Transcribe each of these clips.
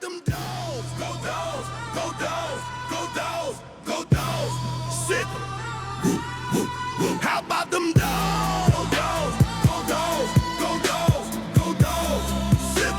about them dogs? Go dogs, go dogs, go dogs, go dogs. Sit. How about them dogs? Go dogs, go dogs, go dogs, go dogs. Sit.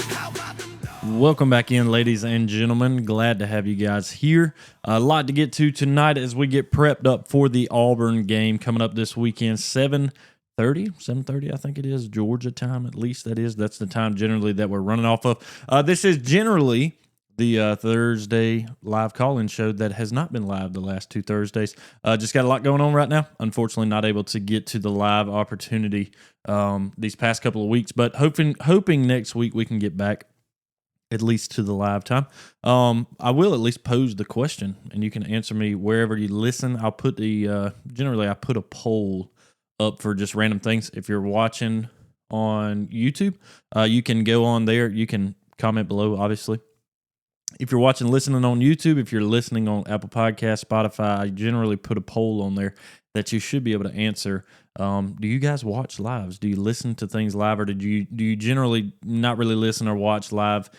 How about them dogs? Welcome back in, ladies and gentlemen. Glad to have you guys here. A lot to get to tonight as we get prepped up for the Auburn game coming up this weekend, 7:30, I think it is, Georgia time at least. That's the time generally that we're running off of. This is generally the Thursday live call-in show that has not been live the last two Thursdays. Just got a lot going on right now. Unfortunately, not able to get to the live opportunity these past couple of weeks, but hoping next week we can get back at least to the live time. I will at least pose the question, and you can answer me wherever you listen. I'll put generally I put a poll up for just random things. If you're watching on YouTube, you can go on there. You can comment below, obviously. If you're listening on YouTube, if you're listening on Apple Podcasts, Spotify, I generally put a poll on there that you should be able to answer. Do you guys watch lives? Do you listen to things live, or do you generally not really listen or watch live?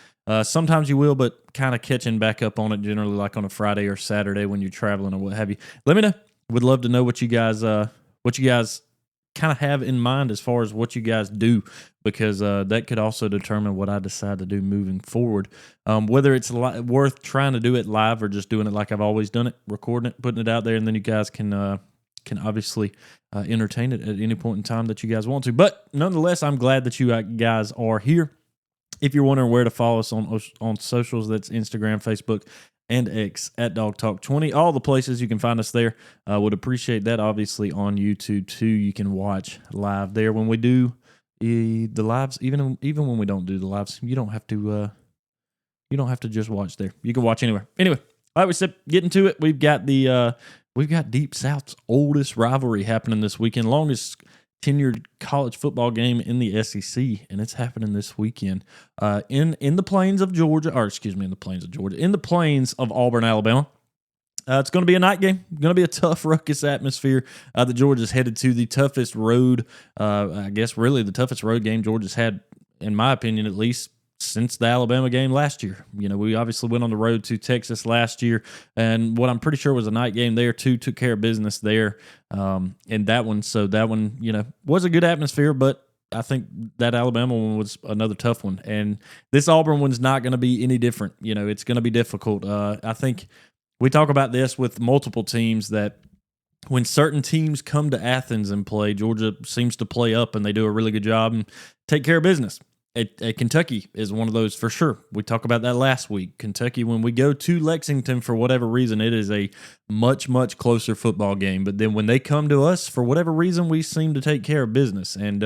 Sometimes you will, but kind of catching back up on it generally like on a Friday or Saturday when you're traveling or what have you. Let me know. Would love to know what you guys kind of have in mind as far as what you guys do, because that could also determine what I decide to do moving forward. Whether it's worth trying to do it live or just doing it like I've always done it, recording it, putting it out there, and then you guys can obviously entertain it at any point in time that you guys want to. But nonetheless, I'm glad that you guys are here. If you're wondering where to follow us on socials, that's Instagram, Facebook, and X at Dog Talk 20. All the places you can find us there. Would appreciate that. Obviously on YouTube too, you can watch live there when we do the lives. Even when we don't do the lives, you don't have to just watch there. You can watch anywhere. Anyway, all right, we said getting to it. We've got Deep South's oldest rivalry happening this weekend, longest tenured college football game in the SEC, and it's happening this weekend in the plains of Georgia, in the plains of Auburn, Alabama. It's going to be a night game. Going to be a tough, ruckus atmosphere that Georgia's headed to. The toughest road, the toughest road game Georgia's had, in my opinion, at least since the Alabama game last year. We obviously went on the road to Texas last year, and what I'm pretty sure was a night game there too. Took care of business there in that one. So that one, was a good atmosphere, but I think that Alabama one was another tough one. And this Auburn one's not going to be any different. It's going to be difficult. I think we talk about this with multiple teams that when certain teams come to Athens and play, Georgia seems to play up, and they do a really good job and take care of business. At Kentucky is one of those for sure. We talked about that last week. Kentucky, when we go to Lexington for whatever reason, it is a much, much closer football game. But then when they come to us, for whatever reason, we seem to take care of business. And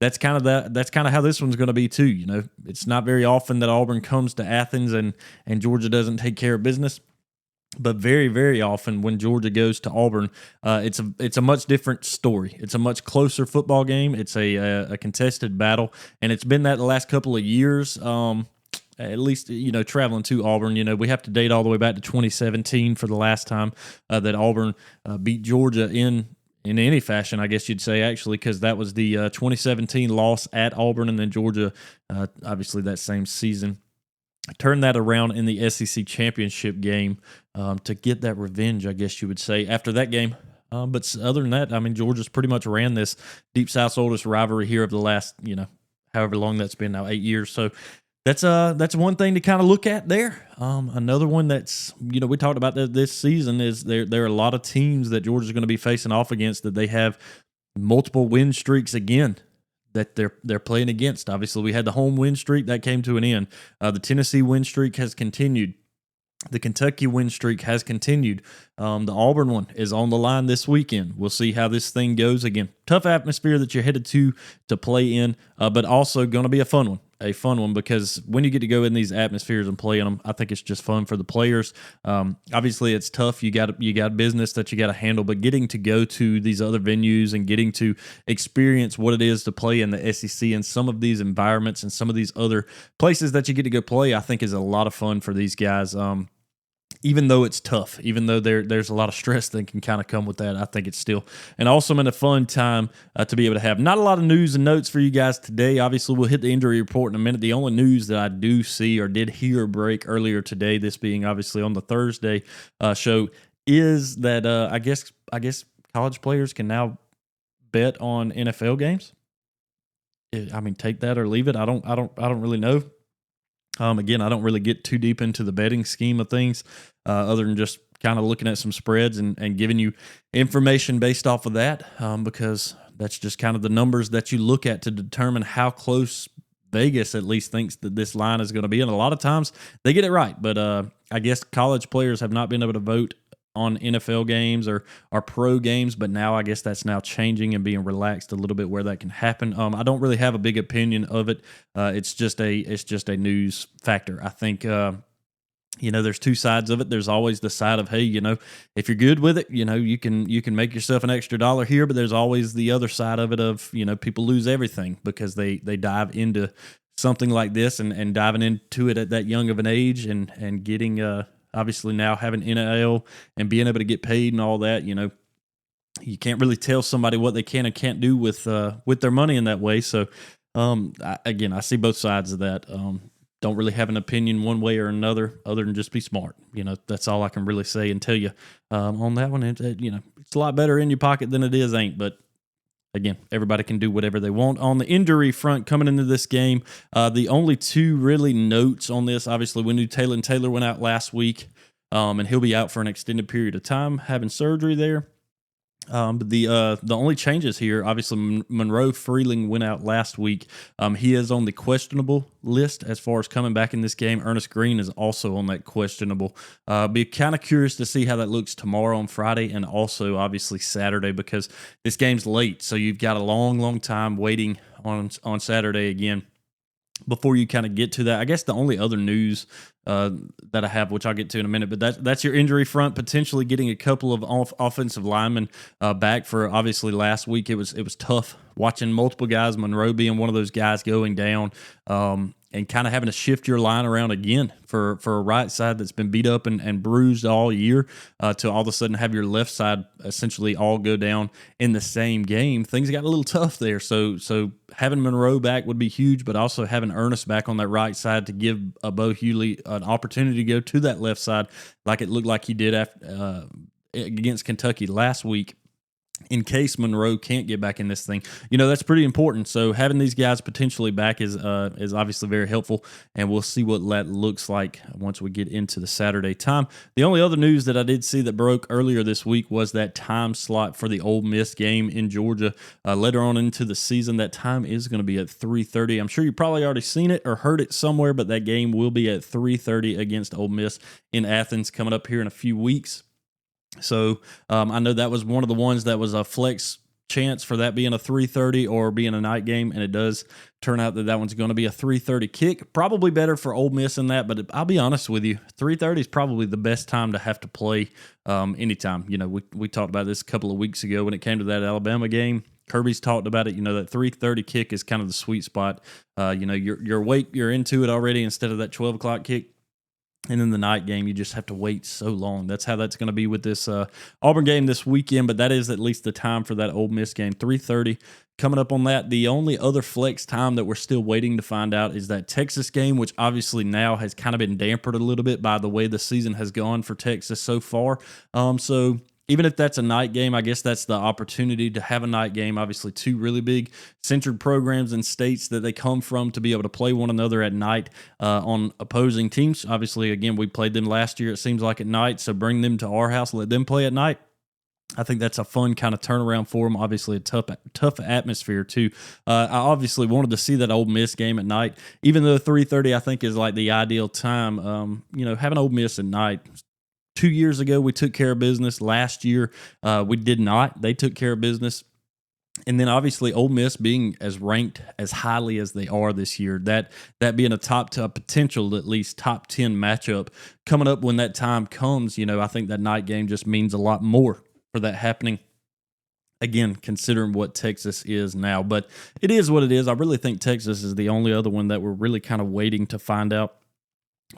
that's kind of how this one's going to be too. It's not very often that Auburn comes to Athens and Georgia doesn't take care of business. But very, very often when Georgia goes to Auburn, it's a much different story. It's a much closer football game. It's a contested battle, and it's been that the last couple of years. At least traveling to Auburn, we have to date all the way back to 2017 for the last time that Auburn beat Georgia in any fashion, I guess you'd say, actually, because that was the 2017 loss at Auburn, and then Georgia, obviously that same season, turned that around in the SEC championship game to get that revenge, I guess you would say, after that game. But other than that, Georgia's pretty much ran this Deep South's oldest rivalry here of the last, however long that's been now, 8 years. So that's one thing to kind of look at there. Another one that's, we talked about this season is there are a lot of teams that Georgia's going to be facing off against that they have multiple win streaks again that they're playing against. Obviously, we had the home win streak that came to an end. The Tennessee win streak has continued. The Kentucky win streak has continued. The Auburn one is on the line this weekend. We'll see how this thing goes. Again, tough atmosphere that you're headed to play in, but also going to be a fun one. A fun one, because when you get to go in these atmospheres and play in them, I think it's just fun for the players. Obviously, it's tough. You got business that you got to handle, but getting to go to these other venues and getting to experience what it is to play in the SEC and some of these environments and some of these other places that you get to go play, I think is a lot of fun for these guys. even though it's tough, even though there's a lot of stress that can kind of come with that, I think it's still an awesome and a fun time to be able to have. Not a lot of news and notes for you guys today. Obviously, we'll hit the injury report in a minute. The only news that I do see or did hear break earlier today, this being obviously on the Thursday show, is that I guess college players can now bet on NFL games. I mean, take that or leave it. I don't really know. Again, I don't really get too deep into the betting scheme of things, other than just kind of looking at some spreads and giving you information based off of that, because that's just kind of the numbers that you look at to determine how close Vegas at least thinks that this line is going to be. And a lot of times they get it right, but I guess college players have not been able to vote on NFL games or pro games, but now I guess that's now changing and being relaxed a little bit where that can happen. I don't really have a big opinion of it. It's just a news factor. I think there's two sides of it. There's always the side of, hey, if you're good with it, you can make yourself an extra dollar here, but there's always the other side of it of, people lose everything because they dive into something like this and diving into it at that young of an age and getting obviously now having NIL and being able to get paid and all that, you can't really tell somebody what they can and can't do with their money in that way. So, I see both sides of that. Don't really have an opinion one way or another other than just be smart. That's all I can really say and tell you on that one. It's a lot better in your pocket than it is ain't, but again, everybody can do whatever they want. On the injury front, coming into this game, the only two really notes on this, obviously, we knew Taylor went out last week, and he'll be out for an extended period of time, having surgery there. But the only changes here, obviously, Monroe Freeling went out last week. He is on the questionable list as far as coming back in this game. Ernest Green is also on that questionable. Be kind of curious to see how that looks tomorrow on Friday and also obviously Saturday because this game's late. So you've got a long time waiting on Saturday again before you kind of get to that. I guess the only other news that I have, which I'll get to in a minute, but that's your injury front, potentially getting a couple of offensive linemen back for obviously last week. It was tough watching multiple guys, Monroe being one of those guys going down, and kind of having to shift your line around again for a right side that's been beat up and bruised all year to all of a sudden have your left side essentially all go down in the same game. Things got a little tough there. So having Monroe back would be huge, but also having Ernest back on that right side to give Bo Hughley an opportunity to go to that left side like it looked like he did after, against Kentucky last week. In case Monroe can't get back in this thing, that's pretty important. So having these guys potentially back is obviously very helpful, and we'll see what that looks like once we get into the Saturday time. The only other news that I did see that broke earlier this week was that time slot for the Ole Miss game in Georgia. Later on into the season, that time is going to be at 3:30. I'm sure you probably already seen it or heard it somewhere, but that game will be at 3:30 against Ole Miss in Athens coming up here in a few weeks. So I know that was one of the ones that was a flex chance for that being a 3:30 or being a night game, and it does turn out that one's going to be a 3:30 kick. Probably better for Ole Miss than that, but I'll be honest with you, 3:30 is probably the best time to have to play anytime. We talked about this a couple of weeks ago when it came to that Alabama game. Kirby's talked about it. That 3:30 kick is kind of the sweet spot. You're awake, you're into it already instead of that 12 o'clock kick. And then the night game, you just have to wait so long. That's how that's going to be with this Auburn game this weekend, but that is at least the time for that Ole Miss game, 3:30. Coming up on that, the only other flex time that we're still waiting to find out is that Texas game, which obviously now has kind of been dampened a little bit by the way the season has gone for Texas so far. So even if that's a night game, I guess that's the opportunity to have a night game. Obviously, two really big centered programs and states that they come from to be able to play one another at night on opposing teams. Obviously, again, we played them last year, it seems like, at night, so bring them to our house, let them play at night. I think that's a fun kind of turnaround for them. Obviously, a tough atmosphere, too. I obviously wanted to see that Ole Miss game at night, even though 3:30, I think, is like the ideal time. Having Ole Miss at night, 2 years ago, we took care of business. Last year, we did not. They took care of business. And then obviously Ole Miss being as ranked as highly as they are this year, that being a potential at least top 10 matchup coming up when that time comes, I think that night game just means a lot more for that happening. Again, considering what Texas is now. But it is what it is. I really think Texas is the only other one that we're really kind of waiting to find out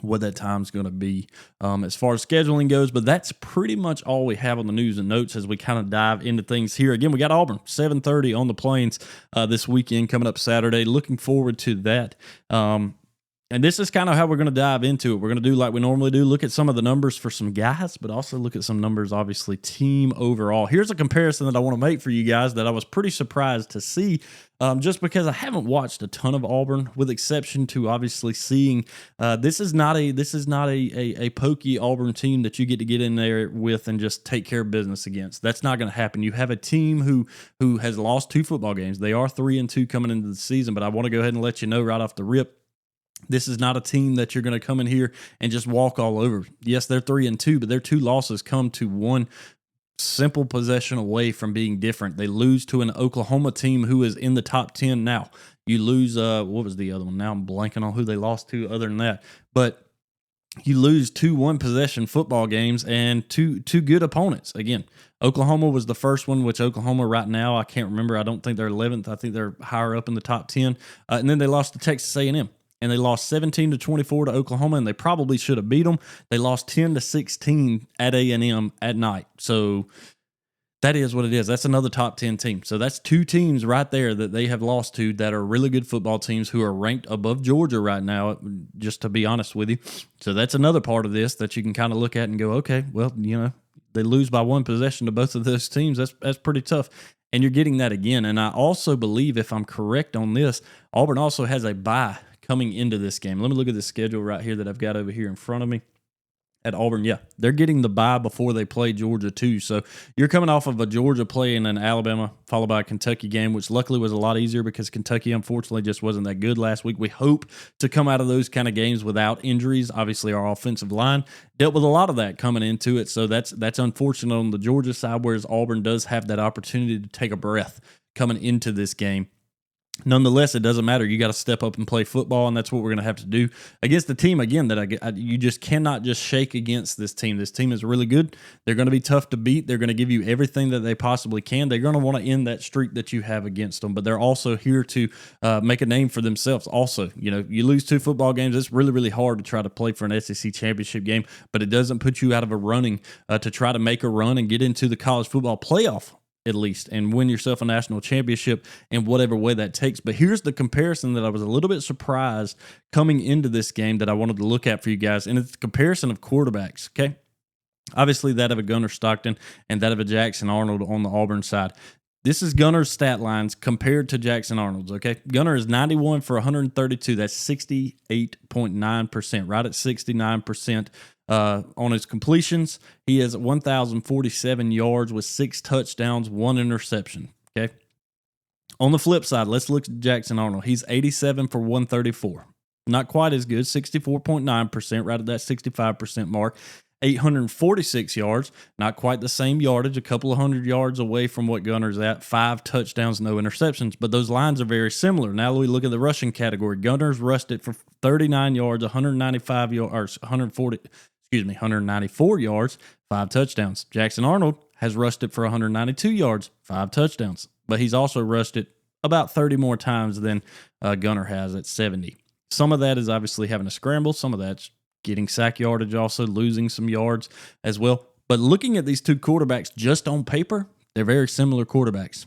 what that time's going to be as far as scheduling goes. But that's pretty much all we have on the news and notes as we kind of dive into things here. Again, we got Auburn 7:30 on the Plains this weekend coming up Saturday. Looking forward to that. And this is kind of how we're going to dive into it. We're going to do like we normally do, look at some of the numbers for some guys, but also look at some numbers, obviously, team overall. Here's a comparison that I want to make for you guys that I was pretty surprised to see, just because I haven't watched a ton of Auburn, with exception to obviously seeing this is not a pokey Auburn team that you get in there with and just take care of business against. That's not going to happen. You have a team who has lost 2 football games. They are 3-2 coming into the season, but I want to go ahead and let you know right off the rip, this is not a team that you're going to come in here and just walk all over. Yes, they're 3-2, but their 2 losses come to one simple possession away from being different. They lose to an Oklahoma team who is in the top 10 now. You lose, what was the other one? Now I'm blanking on who they lost to other than that. But you lose 2 one-possession football games and two good opponents. Again, Oklahoma was the first one, which Oklahoma right now, I can't remember. I don't think they're 11th. I think they're higher up in the top 10. And then they lost to Texas A&M. And they lost 17-24 to Oklahoma, and they probably should have beat them. They lost 10-16 at A&M at night. So that is what it is. That's another top 10 team. So that's 2 teams right there that they have lost to that are really good football teams who are ranked above Georgia right now, just to be honest with you. So that's another part of this that you can kind of look at and go, okay, well, you know, they lose by 1 possession to both of those teams. That's pretty tough. And you're getting that again. And I also believe, if I'm correct on this, Auburn also has a bye coming into this game. Let me look at the schedule right here that I've got over here in front of me. At Auburn, yeah, they're getting the bye before they play Georgia too. So you're coming off of a Georgia play and an Alabama, followed by a Kentucky game, which luckily was a lot easier because Kentucky, unfortunately, just wasn't that good last week. We hope to come out of those kind of games without injuries. Obviously, our offensive line dealt with a lot of that coming into it, so that's unfortunate on the Georgia side, whereas Auburn does have that opportunity to take a breath coming into this game. Nonetheless, it doesn't matter. You got to step up and play football, and that's what we're going to have to do against the team, again, that you just cannot just shake against this team. This team is really good. They're going to be tough to beat. They're going to give you everything that they possibly can. They're going to want to end that streak that you have against them, but they're also here to make a name for themselves. Also, you know, you lose 2 football games, it's really, really hard to try to play for an SEC championship game, but it doesn't put you out of a running to try to make a run and get into the college football playoff at least, and win yourself a national championship in whatever way that takes. But here's the comparison that I was a little bit surprised coming into this game that I wanted to look at for you guys, and it's the comparison of quarterbacks, okay? Obviously, that of a Gunnar Stockton and that of a Jackson Arnold on the Auburn side. This is Gunner's stat lines compared to Jackson Arnold's, okay? Gunner is 91 for 132. That's 68.9%, right at 69%. On his completions, he has 1,047 yards with 6 touchdowns, 1 interception, okay? On the flip side, let's look at Jackson Arnold. He's 87 for 134. Not quite as good, 64.9%, right at that 65% mark. 846 yards, not quite the same yardage, a couple of hundred yards away from what Gunner's at. 5 touchdowns, no interceptions, but those lines are very similar. Now we look at the rushing category. Gunner's rushed it for 39 yards, 195 yards, 194 yards, 5 touchdowns. Jackson Arnold has rushed it for 192 yards, 5 touchdowns, but he's also rushed it about 30 more times than Gunner has at 70. Some of that is obviously having a scramble. Some of that's getting sack yardage, also losing some yards as well. But looking at these 2 quarterbacks just on paper, they're very similar quarterbacks.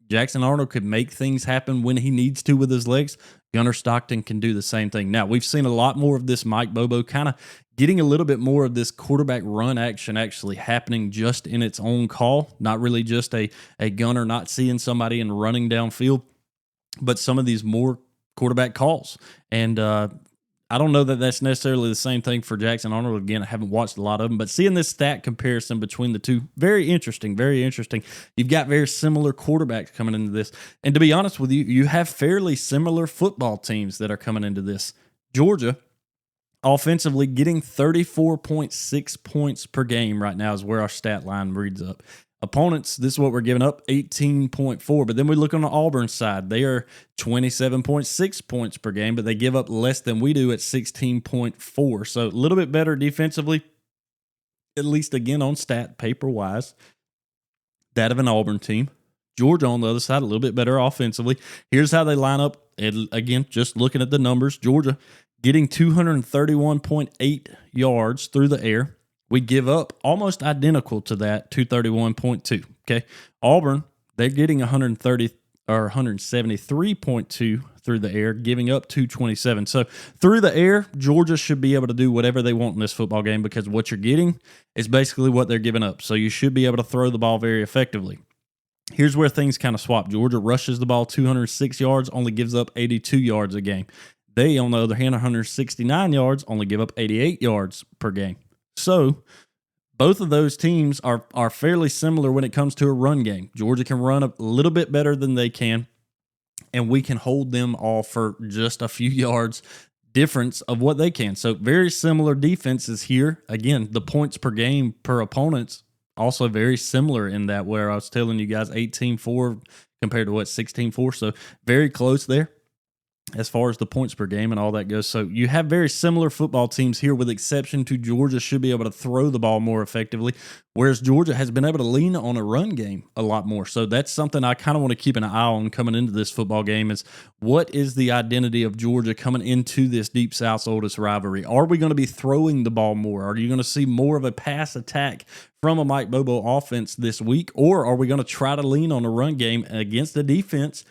Jackson Arnold could make things happen when he needs to with his legs. Gunnar Stockton can do the same thing. Now, we've seen a lot more of this Mike Bobo kind of getting a little bit more of this quarterback run action actually happening just in its own call, not really just a Gunner not seeing somebody and running downfield, but some of these more quarterback calls. And I don't know that that's necessarily the same thing for Jackson Arnold. Again, I haven't watched a lot of them, but seeing this stat comparison between the two, very interesting, very interesting. You've got very similar quarterbacks coming into this. And to be honest with you, you have fairly similar football teams that are coming into this. Georgia, offensively, getting 34.6 points per game right now is where our stat line reads up. Opponents, this is what we're giving up, 18.4. But then we look on the Auburn side. They are 27.6 points per game, but they give up less than we do at 16.4. So a little bit better defensively, at least again on stat paper-wise, that of an Auburn team. Georgia on the other side, a little bit better offensively. Here's how they line up. And again, just looking at the numbers, Georgia getting 231.8 yards through the air. We give up almost identical to that, 231.2. Okay. Auburn, they're getting 130 or 173.2 through the air, giving up 227. So through the air, Georgia should be able to do whatever they want in this football game because what you're getting is basically what they're giving up. So you should be able to throw the ball very effectively. Here's where things kind of swap. Georgia rushes the ball 206 yards, only gives up 82 yards a game. They, on the other hand, 169 yards, only give up 88 yards per game. So both of those teams are fairly similar when it comes to a run game. Georgia can run a little bit better than they can, and we can hold them off for just a few yards difference of what they can. So very similar defenses here. Again, the points per game per opponents also very similar in that, where I was telling you guys 18-4 compared to 16-4. So very close there as far as the points per game and all that goes. So you have very similar football teams here, with exception to Georgia should be able to throw the ball more effectively, whereas Georgia has been able to lean on a run game a lot more. So that's something I kind of want to keep an eye on coming into this football game, is what is the identity of Georgia coming into this Deep South's oldest rivalry? Are we going to be throwing the ball more? Are you going to see more of a pass attack from a Mike Bobo offense this week? Or are we going to try to lean on a run game against the defense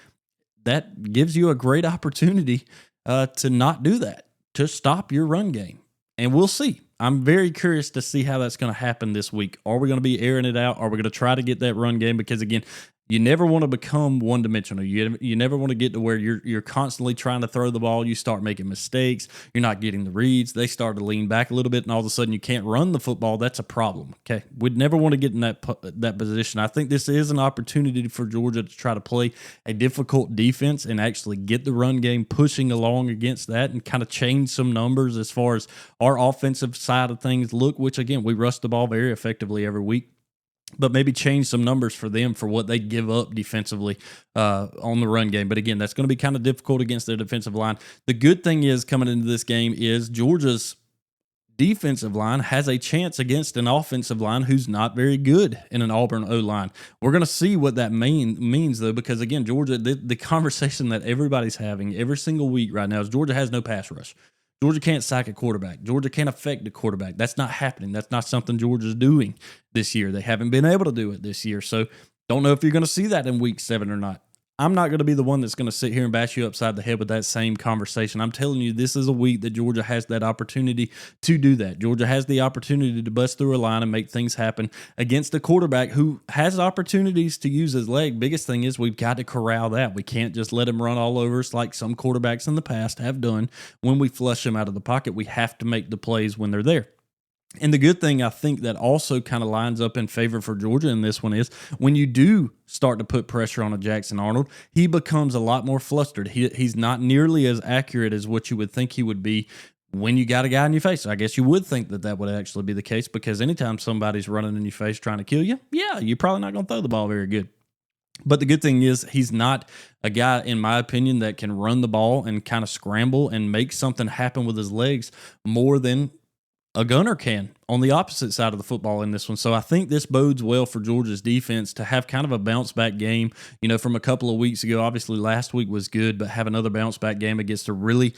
that gives you a great opportunity to not do that, to stop your run game? And we'll see. I'm very curious to see how that's going to happen this week. Are we going to be airing it out? Are we going to try to get that run game? Because, again, you never want to become one-dimensional. You never want to get to where you're constantly trying to throw the ball. You start making mistakes. You're not getting the reads. They start to lean back a little bit, and all of a sudden you can't run the football. That's a problem. Okay, we'd never want to get in that position. I think this is an opportunity for Georgia to try to play a difficult defense and actually get the run game pushing along against that and kind of change some numbers as far as our offensive side of things look, which, again, we rush the ball very effectively every week. But maybe change some numbers for them for what they give up defensively on the run game. But again, that's going to be kind of difficult against their defensive line. The good thing is coming into this game is Georgia's defensive line has a chance against an offensive line who's not very good in an Auburn O-line. We're going to see what that means, though, because, again, Georgia, the conversation that everybody's having every single week right now is Georgia has no pass rush. Georgia can't sack a quarterback. Georgia can't affect a quarterback. That's not happening. That's not something Georgia's doing this year. They haven't been able to do it this year. So don't know if you're going to see that in week 7 or not. I'm not going to be the one that's going to sit here and bash you upside the head with that same conversation. I'm telling you, this is a week that Georgia has that opportunity to do that. Georgia has the opportunity to bust through a line and make things happen against a quarterback who has opportunities to use his leg. Biggest thing is we've got to corral that. We can't just let him run all over us like some quarterbacks in the past have done. When we flush him out of the pocket, we have to make the plays when they're there. And the good thing I think that also kind of lines up in favor for Georgia in this one is when you do start to put pressure on a Jackson Arnold, he becomes a lot more flustered. He's not nearly as accurate as what you would think he would be when you got a guy in your face. I guess you would think that would actually be the case, because anytime somebody's running in your face trying to kill you, yeah, you're probably not going to throw the ball very good. But the good thing is he's not a guy, in my opinion, that can run the ball and kind of scramble and make something happen with his legs more than a gunner can on the opposite side of the football in this one. So I think this bodes well for Georgia's defense to have kind of a bounce back game, from a couple of weeks ago. Obviously last week was good, but have another bounce back game against a really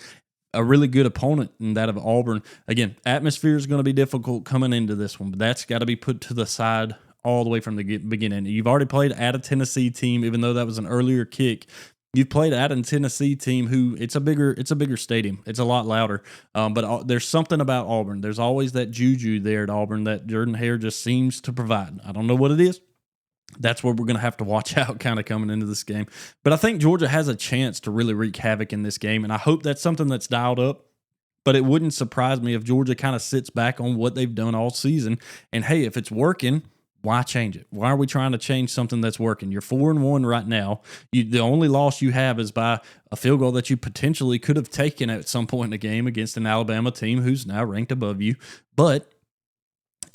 good opponent in that of Auburn. Again, atmosphere is going to be difficult coming into this one, but that's got to be put to the side all the way from the beginning. You've already played at a Tennessee team, even though that was an earlier kick. You've played at a Tennessee team who it's a bigger stadium. It's a lot louder. But there's something about Auburn. There's always that juju there at Auburn that Jordan Hare just seems to provide. I don't know what it is. That's where we're going to have to watch out kind of coming into this game. But I think Georgia has a chance to really wreak havoc in this game, and I hope that's something that's dialed up. But it wouldn't surprise me if Georgia kind of sits back on what they've done all season. And, hey, if it's working, why change it? Why are we trying to change something that's working? You're 4-1 right now. The only loss you have is by a field goal that you potentially could have taken at some point in the game against an Alabama team who's now ranked above you. But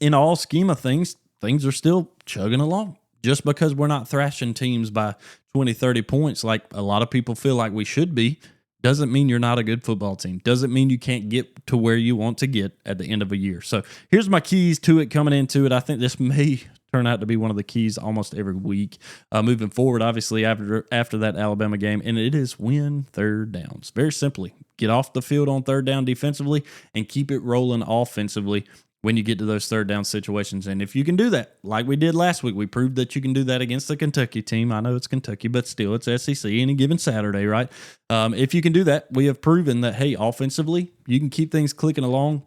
in all scheme of things are still chugging along. Just because we're not thrashing teams by 20, 30 points like a lot of people feel like we should be, doesn't mean you're not a good football team. Doesn't mean you can't get to where you want to get at the end of a year. So here's my keys to it coming into it. I think this may turn out to be one of the keys almost every week moving forward, obviously, after that Alabama game. And it is win third downs. Very simply, get off the field on third down defensively and keep it rolling offensively when you get to those third down situations. And if you can do that, like we did last week, we proved that you can do that against the Kentucky team. I know it's Kentucky, but still, it's SEC any given Saturday, right? If you can do that, we have proven that, hey, offensively, you can keep things clicking along,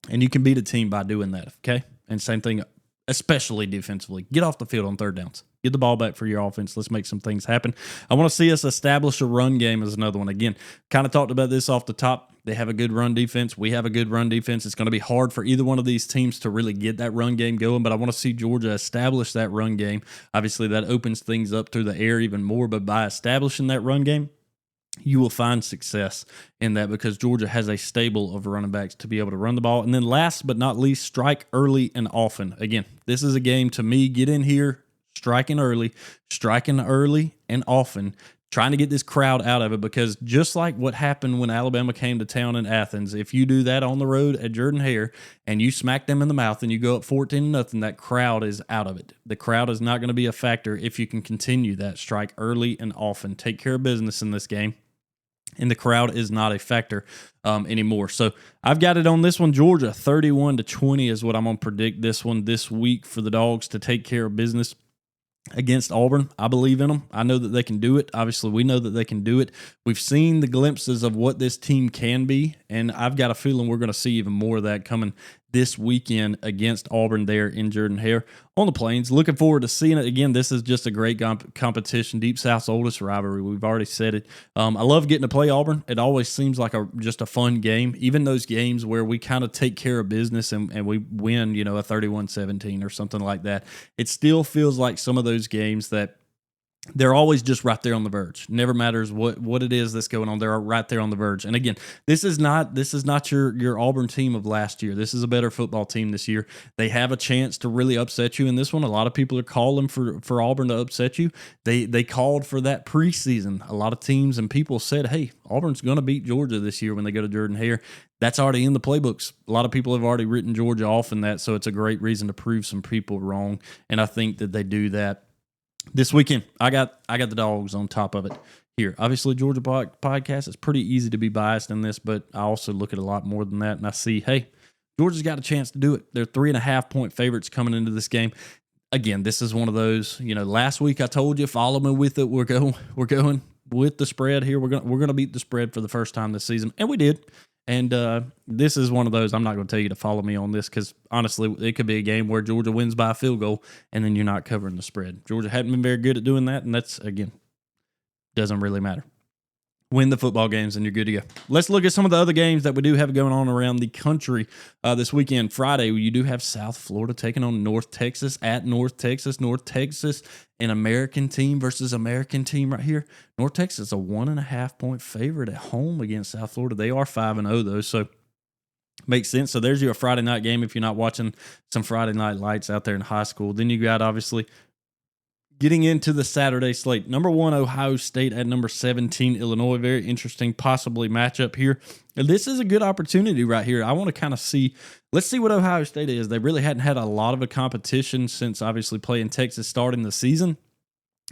and you can beat a team by doing that, okay? And same thing, especially defensively. Get off the field on third downs. Get the ball back for your offense. Let's make some things happen. I want to see us establish a run game as another one. Again, kind of talked about this off the top. They have a good run defense. We have a good run defense. It's going to be hard for either one of these teams to really get that run game going, but I want to see Georgia establish that run game. Obviously, that opens things up through the air even more, but by establishing that run game, you will find success in that because Georgia has a stable of running backs to be able to run the ball. And then last but not least, strike early and often. Again, this is a game to me, get in here, striking early and often, trying to get this crowd out of it, because just like what happened when Alabama came to town in Athens, if you do that on the road at Jordan-Hare and you smack them in the mouth and you go up 14-0, that crowd is out of it. The crowd is not going to be a factor if you can continue that. Strike early and often. Take care of business in this game. And the crowd is not a factor anymore. So I've got it on this one. Georgia 31-20 is what I'm going to predict this one this week for the Dogs to take care of business against Auburn. I believe in them. I know that they can do it. Obviously, we know that they can do it. We've seen the glimpses of what this team can be, and I've got a feeling we're going to see even more of that coming this weekend against Auburn there in Jordan-Hare on the Plains. Looking forward to seeing it. Again, this is just a great competition. Deep South's oldest rivalry. We've already said it. I love getting to play Auburn. It always seems like just a fun game. Even those games where we kind of take care of business and we win, a 31-17 or something like that. It still feels like some of those games that they're always just right there on the verge. Never matters what it is that's going on. They're right there on the verge. And again, this is not your Auburn team of last year. This is a better football team this year. They have a chance to really upset you in this one. A lot of people are calling for Auburn to upset you. They called for that preseason. A lot of teams and people said, hey, Auburn's going to beat Georgia this year when they go to Jordan-Hare. That's already in the playbooks. A lot of people have already written Georgia off in that, so it's a great reason to prove some people wrong. And I think that they do that this weekend. I got the Dogs on top of it here. Obviously, Georgia podcast, it's pretty easy to be biased in this, but I also look at a lot more than that, and I see, hey, Georgia's got a chance to do it. They're 3.5-point favorites coming into this game. Again, this is one of those, last week I told you, follow me with it. We're going with the spread here. We're going to beat the spread for the first time this season, and we did. And this is one of those, I'm not going to tell you to follow me on this because, honestly, it could be a game where Georgia wins by a field goal and then you're not covering the spread. Georgia hadn't been very good at doing that, and that's, again, doesn't really matter. Win the football games and you're good to go. Let's look at some of the other games that we do have going on around the country this weekend. Friday, you do have South Florida taking on North Texas at North Texas. North Texas, an American team versus American team right here. North Texas, a 1.5-point favorite at home against South Florida. They are 5-0 though, so makes sense. So there's your Friday night game if you're not watching some Friday night lights out there in high school. Then you got, obviously, getting into the Saturday slate, number 1, Ohio State at number 17, Illinois. Very interesting, possibly matchup here. And this is a good opportunity right here. I want to kind of see, let's see what Ohio State is. They really hadn't had a lot of a competition since obviously playing Texas starting the season.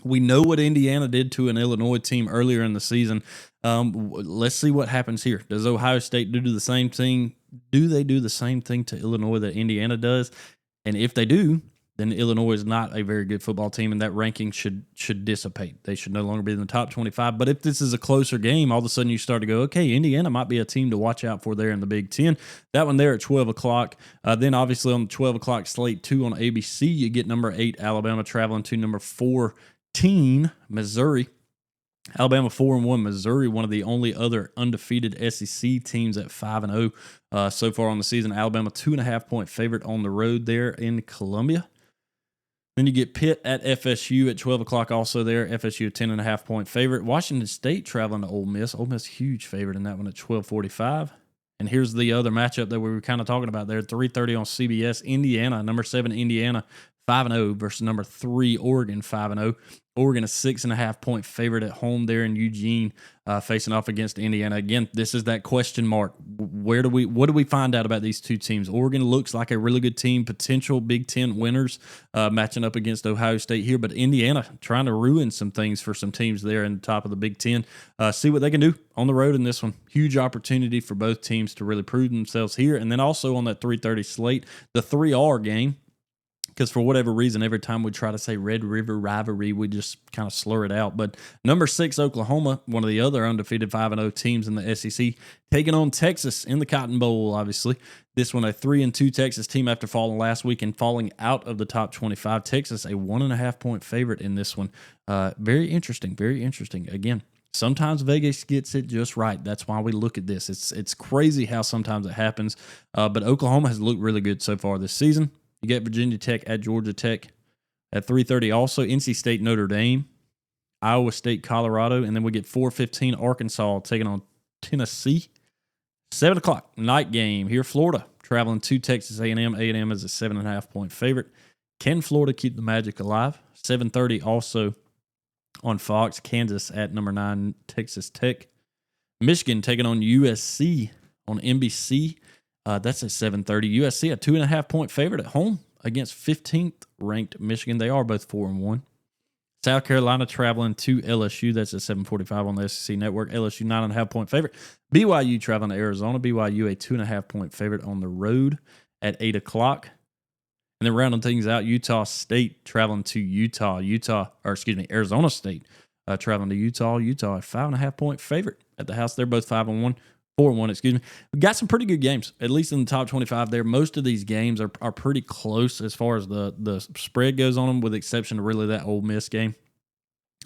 We know what Indiana did to an Illinois team earlier in the season. Let's see what happens here. Does Ohio State do the same thing? Do they do the same thing to Illinois that Indiana does? And if they do, then Illinois is not a very good football team, and that ranking should dissipate. They should no longer be in the top 25. But if this is a closer game, all of a sudden you start to go, okay, Indiana might be a team to watch out for there in the Big Ten. That one there at 12 o'clock. Then obviously on the 12 o'clock slate 2 on ABC, you get number 8, Alabama, traveling to number 14, Missouri. Alabama 4-1, Missouri, one of the only other undefeated SEC teams at 5-0 so far on the season. Alabama 2.5-point favorite on the road there in Columbia. Then you get Pitt at FSU at 12 o'clock also there. FSU a 10.5-point favorite. Washington State traveling to Ole Miss. Ole Miss huge favorite in that one at 12:45. And here's the other matchup that we were kind of talking about there. 3:30 on CBS. Indiana, number 7 Indiana, 5-0 versus number 3 Oregon, 5-0. Oregon a 6.5-point favorite at home there in Eugene, facing off against Indiana. Again, this is that question mark. what do we find out about these two teams? Oregon looks like a really good team, potential Big Ten winners, matching up against Ohio State here, but Indiana trying to ruin some things for some teams there in the top of the Big Ten. See what they can do on the road in this one. Huge opportunity for both teams to really prove themselves here. And then also on that 3:30 slate, the 3R game. Because for whatever reason, every time we try to say Red River Rivalry, we just kind of slur it out. But number 6, Oklahoma, one of the other undefeated 5-0 teams in the SEC, taking on Texas in the Cotton Bowl, obviously. This one, a 3-2 Texas team after falling last week and falling out of the top 25. Texas, a 1.5-point favorite in this one. Very interesting, very interesting. Again, sometimes Vegas gets it just right. That's why we look at this. It's crazy how sometimes it happens. But Oklahoma has looked really good so far this season. You get Virginia Tech at Georgia Tech at 3:30. Also, NC State, Notre Dame, Iowa State, Colorado, and then we get 4:15 Arkansas taking on Tennessee. 7 o'clock night game here, Florida traveling to Texas A&M. A&M is a 7.5-point favorite. Can Florida keep the Magic alive? 7:30 also on Fox. Kansas at number 9, Texas Tech. Michigan taking on USC on NBC. That's at 7:30. USC, a 2.5-point favorite at home against 15th ranked Michigan. They are both 4-1. South Carolina traveling to LSU. That's at 7:45 on the SEC Network. LSU 9.5-point favorite. BYU traveling to Arizona. BYU a 2.5-point favorite on the road at 8 o'clock. And then rounding things out, Utah State traveling to Utah. Arizona State traveling to Utah. Utah a 5.5-point favorite at the house. They're both 5-1. 4-1, excuse me. We got some pretty good games, at least in the top 25 there. Most of these games are pretty close as far as the spread goes on them, with the exception of really that Ole Miss game.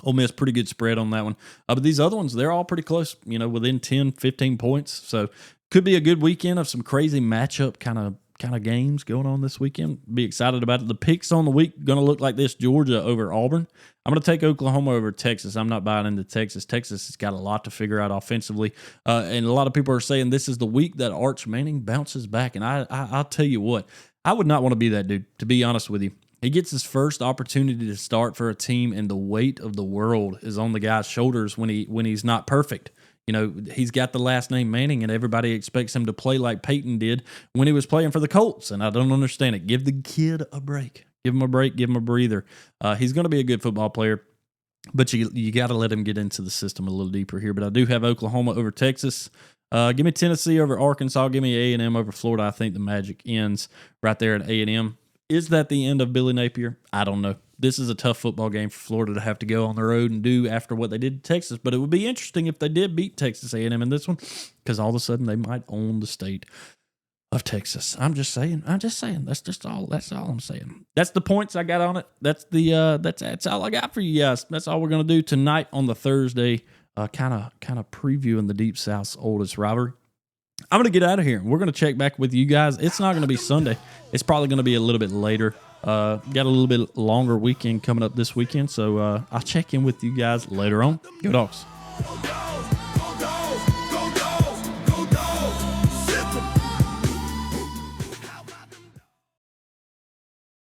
Ole Miss, pretty good spread on that one. But these other ones, they're all pretty close, within 10, 15 points. So could be a good weekend of some crazy matchup kind of games going on this weekend. Be excited about it. The picks on the week going to look like this: Georgia over Auburn. I'm going to take Oklahoma over Texas. I'm not buying into Texas. Texas has got a lot to figure out offensively. And a lot of people are saying this is the week that Arch Manning bounces back. And I'll tell you what, I would not want to be that dude, to be honest with you. He gets his first opportunity to start for a team, and the weight of the world is on the guy's shoulders when he's not perfect. He's got the last name Manning, and everybody expects him to play like Peyton did when he was playing for the Colts, and I don't understand it. Give the kid a break. Give him a break. Give him a breather. He's going to be a good football player, but you got to let him get into the system a little deeper here. But I do have Oklahoma over Texas. Give me Tennessee over Arkansas. Give me A&M over Florida. I think the Magic ends right there at A&M. Is that the end of Billy Napier? I don't know. This is a tough football game for Florida to have to go on the road and do after what they did to Texas. But it would be interesting if they did beat Texas A&M in this one, because all of a sudden they might own the state of Texas. I'm just saying. That's all I'm saying. That's the points I got on it. That's all I got for you guys. That's all we're gonna do tonight on the Thursday. Kind of previewing the Deep South's oldest rivalry. I'm going to get out of here. We're going to check back with you guys. It's not going to be Sunday. It's probably going to be a little bit later. Got a little bit longer weekend coming up this weekend, so I'll check in with you guys later on. Go Dogs.